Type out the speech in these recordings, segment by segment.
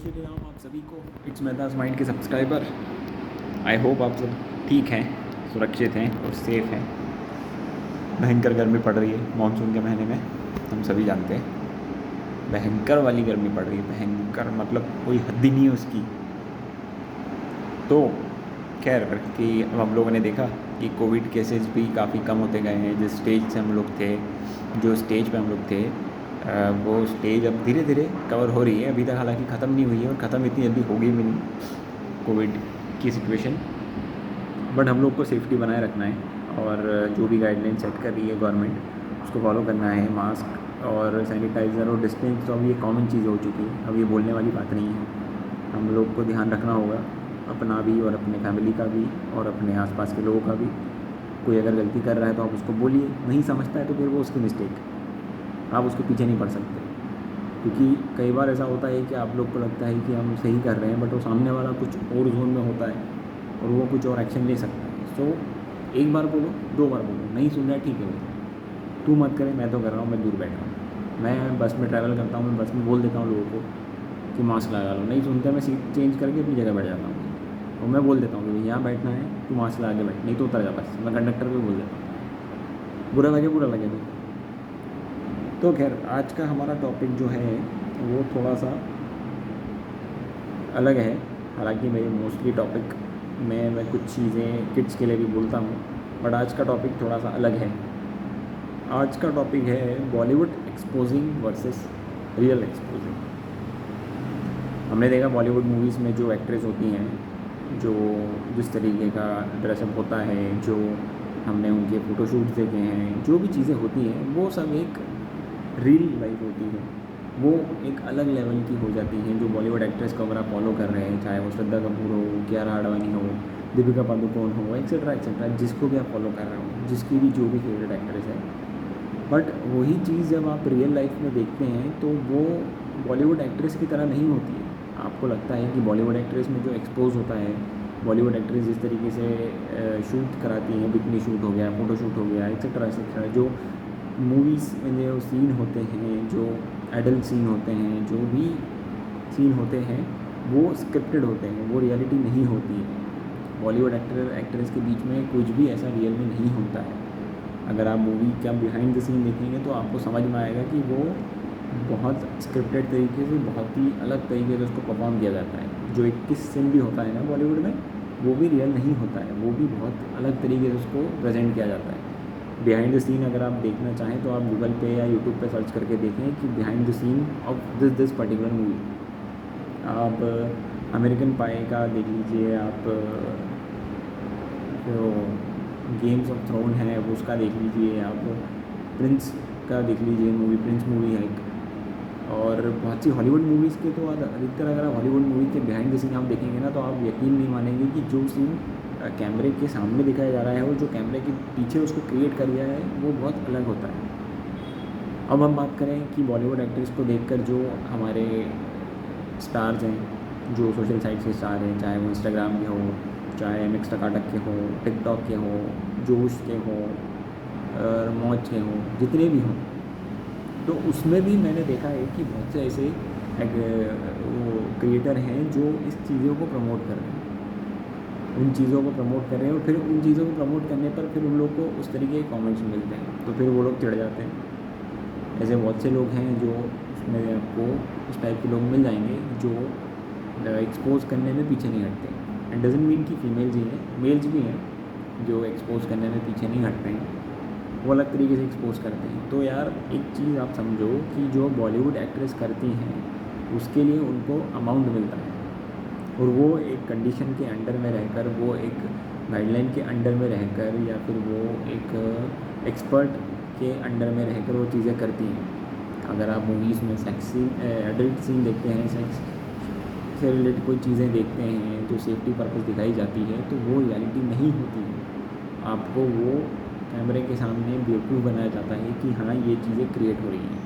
श्री राम आप सभी को। इट्स मेदास माइंड के सब्सक्राइबर, आई होप आप सब ठीक हैं, सुरक्षित हैं और सेफ हैं। भयंकर गर्मी पड़ रही है मानसून के महीने में, हम सभी जानते हैं। भयंकर वाली गर्मी पड़ रही है, भयंकर मतलब कोई हद ही नहीं है उसकी। तो खैर कि अब हम लोगों ने देखा कि कोविड केसेस भी काफ़ी कम होते गए हैं। जिस स्टेज से हम लोग थे, जो स्टेज पे हम लोग थे, वो स्टेज अब धीरे धीरे कवर हो रही है। अभी तक हालांकि ख़त्म नहीं हुई है और ख़त्म इतनी जल्दी होगी भी नहीं कोविड की सिचुएशन। बट हम लोग को सेफ्टी बनाए रखना है और जो भी गाइडलाइन सेट कर रही है गवर्नमेंट, उसको फॉलो करना है। मास्क और सैनिटाइज़र और डिस्टेंस तो अब ये कॉमन चीज़ हो चुकी है, अब ये बोलने वाली बात नहीं है। हम लोग को ध्यान रखना होगा, अपना भी और अपने फैमिली का भी और अपने आसपास के लोगों का भी। कोई अगर गलती कर रहा है तो आप उसको बोलिए, नहीं समझता है तो फिर वो उसकी मिस्टेक, आप उसके पीछे नहीं पड़ सकते। क्योंकि कई बार ऐसा होता है कि आप लोग को लगता है कि हम सही कर रहे हैं, बट वो सामने वाला कुछ और जोन में होता है और वो कुछ और एक्शन ले सकता है। सो एक बार बोलो, दो बार बोलो, नहीं सुन रहा है ठीक है भाई, तू मत करे, मैं तो कर रहा हूँ, मैं दूर बैठ रहा हूँ। मैं बस में ट्रैवल करता हूँ, मैं बस में बोल देता हूँ लोगों को कि मास्क लगा लो, नहीं सुनते, मैं सीट चेंज करके अपनी जगह बैठ जाता हूँ और मैं बोल देता हूँ कि यहाँ बैठना है तो मास्क लगा के बैठ, नहीं तो उतर जा बस। मैं कंडक्टर को बोल देता हूँ, बुरा लगे तो खैर आज का हमारा टॉपिक जो है वो थोड़ा सा अलग है। हालांकि मेरे मोस्टली टॉपिक में मैं कुछ चीज़ें किड्स के लिए भी बोलता हूँ, बट आज का टॉपिक थोड़ा सा अलग है। आज का टॉपिक है Bollywood exposing versus real exposing. हमने देखा बॉलीवुड मूवीज़ में जो एक्ट्रेस होती हैं, जो जिस तरीके का ड्रेसअप होता है, जो हमने उनके फ़ोटोशूट्स देखे हैं, जो भी चीज़ें होती हैं वो सब एक रियल लाइफ होती है, वो एक अलग लेवल की हो जाती हैं। जो बॉलीवुड एक्ट्रेस को अगर आप फॉलो कर रहे हैं, चाहे वो श्रद्धा कपूर हो, कियारा आडवाणी हो, दीपिका पादुकोण हो, एक्सेट्रा, जिसको भी आप फॉलो कर रहे हो, जिसकी भी जो भी फेवरेट एक्ट्रेस है, बट वही चीज़ जब आप रियल लाइफ में देखते हैं तो वो बॉलीवुड एक्ट्रेस की तरह नहीं होती है। आपको लगता है कि बॉलीवुड एक्ट्रेस में जो एक्सपोज होता है, बॉलीवुड एक्ट्रेस जिस तरीके से शूट कराती हैं, बिकनी शूट हो गया, फ़ोटो शूट हो गया, एक्सेट्रा, जो मूवीज़ में जो सीन होते हैं, जो एडल्ट सीन होते हैं, जो भी सीन होते हैं वो स्क्रिप्टेड होते हैं, वो रियलिटी नहीं होती है। बॉलीवुड एक्ट्रेस के बीच में कुछ भी ऐसा रियल में नहीं होता है। अगर आप मूवी का बिहाइंड द सीन देखेंगे तो आपको समझ में आएगा कि वो बहुत स्क्रिप्टेड तरीके से, बहुत ही अलग तरीके से उसको परफॉर्म किया जाता है। जो 21 सीन भी होता है ना बॉलीवुड में, वो भी रियल नहीं होता है, वो भी बहुत अलग तरीके से उसको प्रेजेंट किया जाता है। बिहाइंड द सीन अगर आप देखना चाहें तो आप गूगल पे या यूट्यूब पे सर्च करके देखें कि behind the scene of this particular movie. आप अमेरिकन पाई का देख लीजिए, आप जो गेम्स ऑफ थ्रोन है वो उसका देख लीजिए, आप प्रिंस का देख लीजिए, प्रिंस मूवी है एक। और बहुत सी हॉलीवुड मूवीज़ के तो अधिकतर अगर आप हॉलीवुड मूवी के बिहाइंड द सीन आप देखेंगे ना तो आप यकीन नहीं मानेंगे कि जो सीन कैमरे के सामने दिखाया जा रहा है और जो कैमरे के पीछे उसको क्रिएट कर दिया है वो बहुत अलग होता है। अब हम बात करें कि बॉलीवुड एक्ट्रेस को देखकर जो हमारे स्टार्स हैं, जो सोशल साइट के स्टार हैं, चाहे वो इंस्टाग्राम के हो, चाहे मिक्स टकाटक के हो, टिकटॉक के हो, जोश के हो, मौज के हो, जितने भी हों, तो उसमें भी मैंने देखा है कि बहुत से ऐसे वो क्रिएटर हैं जो इस चीज़ों को प्रमोट कर रहे हैं, उन चीज़ों को प्रमोट कर रहे हैं और फिर उन चीज़ों को प्रमोट करने पर फिर उन लोग को उस तरीके के कमेंट्स मिलते हैं, तो फिर वो लोग चिढ़ जाते हैं। ऐसे बहुत से लोग हैं जो उसमें आपको उस टाइप के लोग मिल जाएंगे जो एक्सपोज करने में पीछे नहीं हटते। एंड डजंट मीन कि फीमेल्स ही हैं, मेल्स भी हैं जो एक्सपोज करने में पीछे नहीं हटते हैं, वो अलग तरीके से एक्सपोज करते हैं। तो यार एक चीज़ आप समझो कि जो बॉलीवुड एक्ट्रेस करती हैं उसके लिए उनको अमाउंट मिलता है और वो एक कंडीशन के अंडर में रहकर, वो एक गाइडलाइन के अंडर में रहकर, या फिर वो एक एक्सपर्ट के अंडर में रहकर वो चीज़ें करती हैं। अगर आप मूवीज़ में सेक्स सीन, एडल्ट सीन देखते हैं, सेक्स से रिलेटेड कोई चीज़ें देखते हैं जो सेफ्टी पर्पस दिखाई जाती है, तो वो रियलिटी नहीं होती है। आपको वो कैमरे के सामने बेवकूफ़ बनाया जाता है कि हाँ ये चीज़ें क्रिएट हो रही हैं,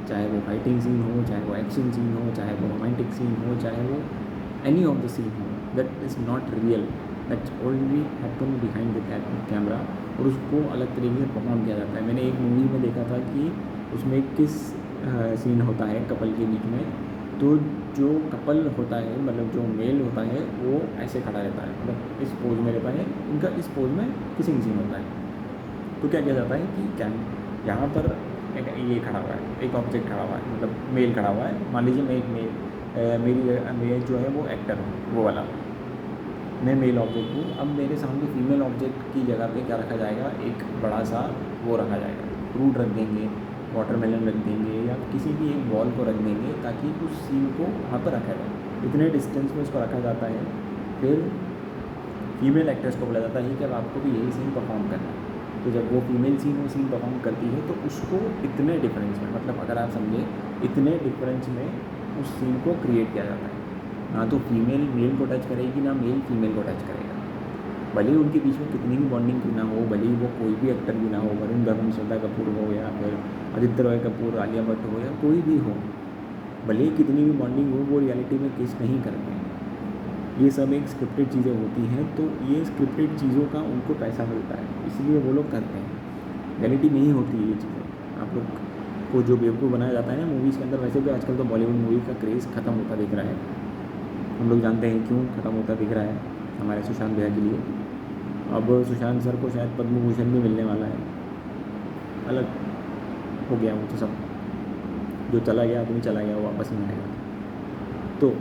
चाहे वो फाइटिंग सीन हो, चाहे वो एक्शन सीन हो, चाहे वो रोमांटिक सीन हो, चाहे वो एनी ऑफ द सीन हो, that is not real, that's only happen behind the camera, और उसको अलग तरीके से परफॉर्म किया जाता है। मैंने एक मूवी में देखा था कि उसमें किस सीन होता है कपल के बीच में, तो जो कपल होता है, मतलब जो मेल होता है, वो ऐसे खड़ा रहता है, मतलब इस पोज में रहता है, इनका इस पोज में किसिंग सीन होता है। तो क्या किया जाता है कि क्या यहाँ पर एक ये खड़ा हुआ है, एक ऑब्जेक्ट खड़ा हुआ है, मतलब मेल खड़ा हुआ है। मान लीजिए मैं एक मेरी जो है वो एक्टर हूँ, वो वाला मैं मेल ऑब्जेक्ट हूँ। अब मेरे सामने फीमेल ऑब्जेक्ट की जगह पे क्या रखा जाएगा, एक बड़ा सा वो रखा जाएगा, फ्रूट रख देंगे, वाटरमेलन रख देंगे, या किसी भी एक बॉल को रख देंगे ताकि उस सीन को वहाँ पर रखा जाए। इतने डिस्टेंस में उसको रखा जाता है। फिर फीमेल एक्ट्रेस को बोला जाता है कि अब आपको भी यही सीन परफॉर्म करना है। तो जब वो फीमेल वो सीन परफॉर्म करती है, तो उसको इतने डिफरेंस में, मतलब अगर आप समझे, इतने डिफरेंस में उस सीन को क्रिएट किया जाता है। ना तो फीमेल मेल को टच करेगी, ना मेल फीमेल को टच करेगा। भले ही उनके बीच में कितनी भी बॉन्डिंग क्यों ना हो, भले ही वो कोई भी एक्टर भी ना हो, वरुण धवन, श्रद्धा कपूर हो, या फिर आदित्य रॉय कपूर, आलिया भट्ट हो, या कोई भी हो, भले ही कितनी भी बॉन्डिंग हो, वो रियलिटी में किस नहीं करते हैं। ये सब एक स्क्रिप्टेड चीज़ें होती हैं। तो ये स्क्रिप्टेड चीज़ों का उनको पैसा मिलता है, इसलिए वो लोग करते हैं। रियलिटी नहीं होती ये चीज़ें। आप लोग को जो बेवकूफ़ बनाया जाता है ना मूवीज़ के अंदर, वैसे भी आजकल तो बॉलीवुड मूवी का क्रेज़ ख़त्म होता दिख रहा है। हम लोग जानते हैं क्यों ख़त्म होता दिख रहा है, हमारे सुशांत भैया के लिए। अब सुशांत सर को शायद पद्म भूषण भी मिलने वाला है। अलग हो गया वो तो सब, जो चला गया आदमी चला गया, वो वापस नहीं आएगा। तो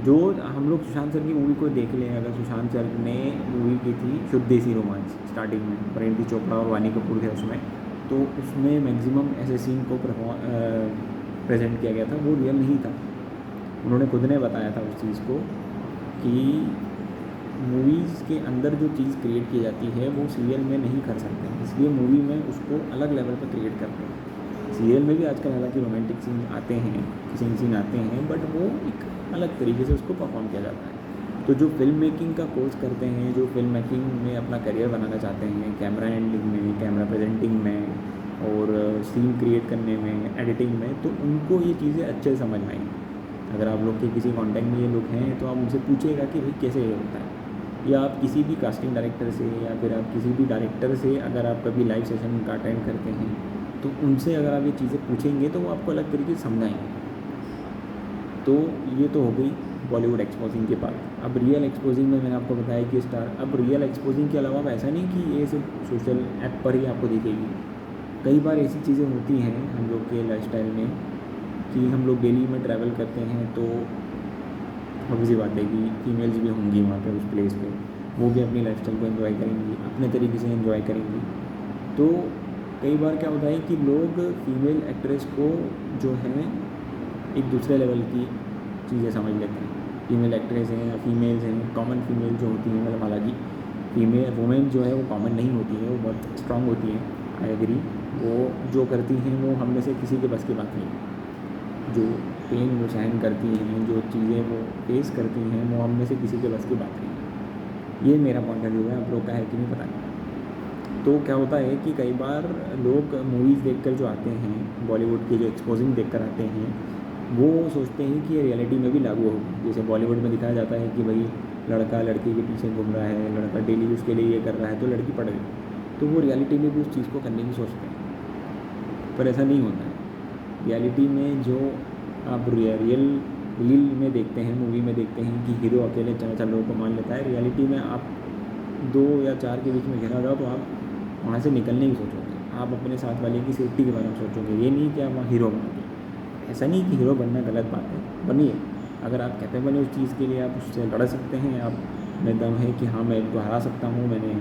जो हम लोग सुशांत सर की मूवी को देख लें, अगर सुशांत सर ने मूवी की थी शुद्ध देसी रोमांस, स्टार्टिंग में परिणीति चोपड़ा और वानी कपूर थे उसमें, तो उसमें मैक्सिमम ऐसे सीन को प्रेजेंट किया गया था, वो रियल नहीं था। उन्होंने खुद ने बताया था उस चीज़ को कि मूवीज़ के अंदर जो चीज़ क्रिएट की जाती है वो सीरियल में नहीं कर सकते, इसलिए मूवी में उसको अलग लेवल पर क्रिएट करते हैं। सीरियल में भी आजकल हालांकि रोमांटिक सीन आते हैं, किसिंग सीन आते हैं, बट वो एक अलग तरीके से उसको परफॉर्म किया जाता है। तो जो फिल्म मेकिंग का कोर्स करते हैं, जो फिल्म मेकिंग में अपना करियर बनाना चाहते हैं, कैमरा हैंडलिंग में, कैमरा प्रेजेंटिंग में और सीन क्रिएट करने में, एडिटिंग में, तो उनको ये चीज़ें अच्छे समझ में आएंगी। अगर आप लोग के किसी कॉन्टैक्ट में ये लोग हैं तो आप उनसे पूछिएगा कि भाई कैसे ये होता है, या आप किसी भी कास्टिंग डायरेक्टर से, या फिर आप किसी भी डायरेक्टर से अगर आप कभी लाइव सेशन का अटेंड करते हैं, तो उनसे अगर आप ये चीज़ें पूछेंगे तो वो आपको अलग तरीके से समझाएंगे। तो ये तो हो गई बॉलीवुड एक्सपोजिंग के बाद। अब रियल एक्सपोजिंग में मैंने आपको बताया कि स्टार, अब रियल एक्सपोजिंग के अलावा ऐसा नहीं कि ये सिर्फ सोशल ऐप पर ही आपको दिखेगी। कई बार ऐसी चीज़ें होती हैं हम लोग के लाइफस्टाइल में कि हम लोग डेली में ट्रैवल करते हैं, तो ऑब्वियसली बात है कि फीमेल्स भी होंगी वहाँ पे उस प्लेस पे, वो भी अपनी लाइफस्टाइल को एंजॉय करेंगी, अपने तरीके से एंजॉय करेंगी। तो कई बार क्या होता है कि लोग फीमेल एक्ट्रेस को जो है एक दूसरे लेवल की चीज़ें समझ लेते हैं। फीमेल एक्ट्रेस हैं या फीमेल्स हैं, कॉमन फीमेल जो होती हैं, मतलब हालांकि फीमेल वुमेन जो है वो कॉमन नहीं होती है, वो बहुत स्ट्रांग होती हैं, आई एग्री। वो जो करती हैं वो हम में से किसी के बस की बात नहीं है। जो पेन वो सहन करती हैं, जो चीज़ें वो फेस करती हैं, वो हम में से किसी के बस की बात नहीं है। ये मेरा पॉइंट ऑफ व्यू है, आप लोग का है कि नहीं पता नहीं। तो क्या होता है कि कई बार लोग मूवीज़ देखकर जो आते हैं, बॉलीवुड की जो एक्सपोजिंग देखकर आते हैं, वो सोचते हैं कि ये रियलिटी में भी लागू होगी। जैसे बॉलीवुड में दिखाया जाता है कि भाई लड़का लड़की के पीछे घूम रहा है, लड़का डेली उसके लिए ये कर रहा है, तो लड़की पड़ गई, तो वो रियलिटी में भी उस चीज़ को करने की सोचते हैं, पर ऐसा नहीं होता है। रियलिटी में जो आप रील में देखते हैं, मूवी में देखते हैं कि हीरो अकेले 4 लोगों को मान लेता है, रियलिटी में आप 2 या 4 के बीच में घिरा जाओ तो आप वहाँ से निकलने की सोचोगे, आप अपने साथ वाले की सेफ्टी के बारे में सोचोगे। ये नहीं कि आप वहाँ हीरो बनोगे। ऐसा नहीं कि हीरो बनना गलत बात है, बनिए। अगर आप कैपेबल हैं उस चीज़ के लिए, आप उससे लड़ सकते हैं, आप में दम है कि हाँ मैं इनको हरा सकता हूँ, मैंने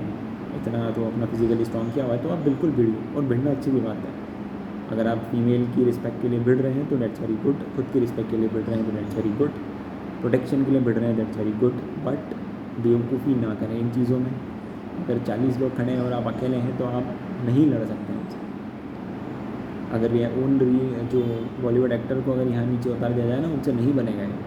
इतना तो अपना फिजिकली स्ट्रॉन्ग किया हुआ है, तो आप बिल्कुल भिड़िए, और भिड़ना अच्छी भी बात है। अगर आप फीमेल की रिस्पेक्ट के लिए भिड़ रहे हैं तो डेट्स वेरी गुड, खुद की रिस्पेक्ट के लिए भिड़ रहे हैं तो डेट्स वेरी गुड, प्रोटेक्शन के लिए भिड़ रहे हैं डेट्स वेरी गुड, बट बेवकूफ़ी ना करें इन चीज़ों में। अगर 40 लोग खड़े हैं और आप अकेले हैं तो आप नहीं लड़ सकते उनसे। अगर ये जो बॉलीवुड एक्टर को अगर यहाँ नीचे उतार दिया जाए ना, उनसे नहीं बनेगा ये,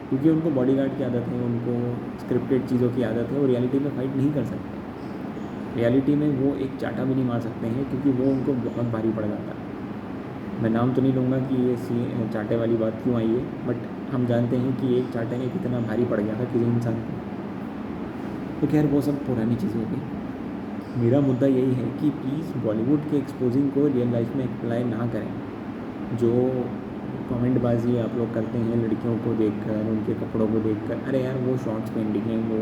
क्योंकि उनको बॉडीगार्ड की आदत है, उनको स्क्रिप्टेड चीज़ों की आदत है, वो रियलिटी में फाइट नहीं कर सकते। रियलिटी में वो एक चाटा भी नहीं मार सकते हैं, क्योंकि वो उनको बहुत भारी पड़ जाता है। मैं नाम तो नहीं लूँगा कि ये चाटे वाली बात क्यों आई है, बट हम जानते हैं कि एक चाटे में कितना भारी पड़ गया था किसी इंसान को। तो खैर वो सब पुरानी चीज़ें होगी। मेरा मुद्दा यही है कि प्लीज़ बॉलीवुड के एक्सपोजिंग को रियल लाइफ में अप्लाई ना करें। जो कमेंटबाजी आप लोग करते हैं लड़कियों को देखकर, उनके कपड़ों को देखकर। अरे यार वो शॉर्ट्स पहन रही हैं, वो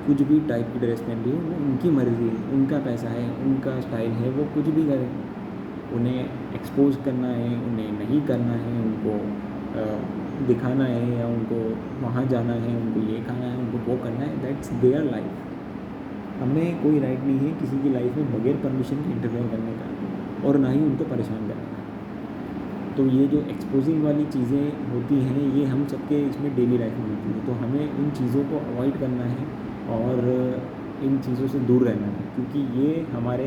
कुछ भी टाइप की ड्रेस पहन रही है, वो उनकी मर्ज़ी है, उनका पैसा है, उनका स्टाइल है, वो कुछ भी करें। उन्हें एक्सपोज करना है, उन्हें नहीं करना है, उनको दिखाना है या उनको वहाँ जाना है, उनको ये खाना है, उनको वो करना है, दैट्स देयर लाइफ। हमें कोई राइट नहीं है किसी की लाइफ में बगैर परमिशन के इंटरफेयर करने का, और ना ही उनको परेशान करने का। तो ये जो एक्सपोजिंग वाली चीज़ें होती हैं, ये हम सबके इसमें डेली लाइफ में होती है। तो हमें इन चीज़ों को अवॉइड करना है और इन चीज़ों से दूर रहना है, क्योंकि ये हमारे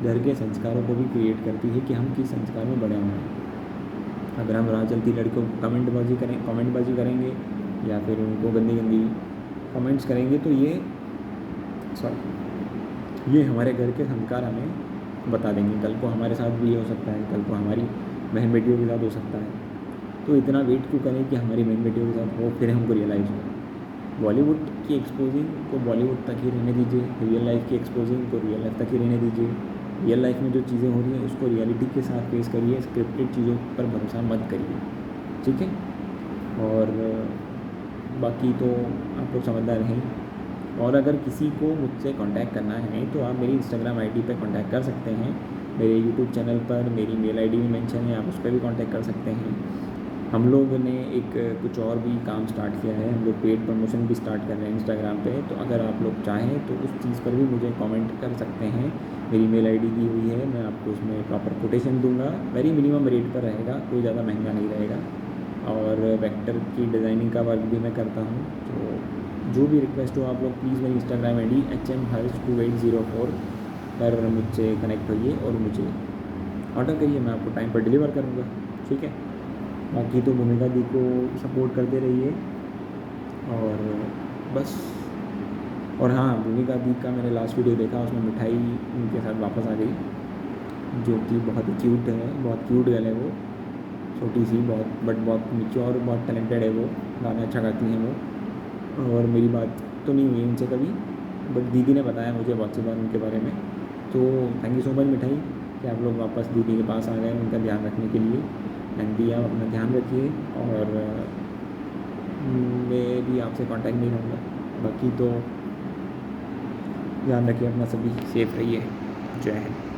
घर के संस्कारों को भी क्रिएट करती है कि हम किस संस्कार में बड़े हुए हैं। अगर हम राह चलती लड़कियों को कमेंटबाजी करेंगे या फिर उनको गंदी गंदी कमेंट्स करेंगे, तो ये हमारे घर के संस्कार हमें बता देंगे। कल को हमारे साथ भी ये हो सकता है, कल को हमारी बहन बेटियों के साथ हो सकता है। तो इतना वेट क्यों करें कि हमारी बहन बेटियों के साथ हो, फिर हमको रियलाइज़ हो। बॉलीवुड की एक्सपोजिंग को बॉलीवुड तक ही रहने दीजिए, रियल लाइफ की एक्सपोजिंग को रियल लाइफ तक ही रहने दीजिए। रियल लाइफ में जो चीज़ें हो रही हैं उसको रियलिटी के साथ पेश करिए, स्क्रिप्टेड चीज़ों पर भरोसा मत करिए, ठीक है। और बाकी तो आप लोग समझदार हैं। और अगर किसी को मुझसे कांटेक्ट करना है तो आप मेरी इंस्टाग्राम आईडी पे कांटेक्ट कर सकते हैं। मेरे यूट्यूब चैनल पर मेरी मेल आईडी भी मेंशन है, आप उस पर भी कांटेक्ट कर सकते हैं। हम लोग ने एक कुछ और भी काम स्टार्ट किया है, हम लोग पेड प्रमोशन भी स्टार्ट कर रहे हैं इंस्टाग्राम पे। तो अगर आप लोग चाहें तो उस चीज़ पर भी मुझे कमेंट कर सकते हैं। मेरी मेल आईडी दी हुई है, मैं आपको उसमें प्रॉपर कोटेशन दूंगा। वेरी मिनिमम रेट पर रहेगा, कोई ज़्यादा महंगा नहीं रहेगा। और वेक्टर की डिज़ाइनिंग का वर्क भी मैं करता हूँ। तो जो भी रिक्वेस्ट हो आप लोग प्लीज़ मेरी इंस्टाग्राम आईडी HMHarsh2804 पर मुझसे कनेक्ट होइए और मुझे ऑर्डर करिए, मैं आपको टाइम पर डिलीवर करूँगा, ठीक है। बाकी तो भूमिका दी को सपोर्ट करते रहिए और बस। और हाँ, भूमिका दी का मैंने लास्ट वीडियो देखा, उसमें मिठाई उनके साथ वापस आ गई, जो कि बहुत ही क्यूट है, बहुत क्यूट गर्ल है वो, छोटी सी बहुत, बट बहुत मैच्योर, बहुत टैलेंटेड है वो, गाना अच्छा गाती हैं वो। और मेरी बात तो नहीं हुई उनसे कभी, बट दीदी ने बताया मुझे बहुत सी बार उनके बारे में। तो थैंक यू सो मच मिठाई कि आप लोग वापस दीदी के पास आ गए उनका ध्यान रखने के लिए। एंड दी आप अपना ध्यान रखिए और मैं भी आपसे कांटेक्ट नहीं करूँगा। बाकी तो ध्यान रखिए अपना, सभी सेफ रहिए। जय हिंद।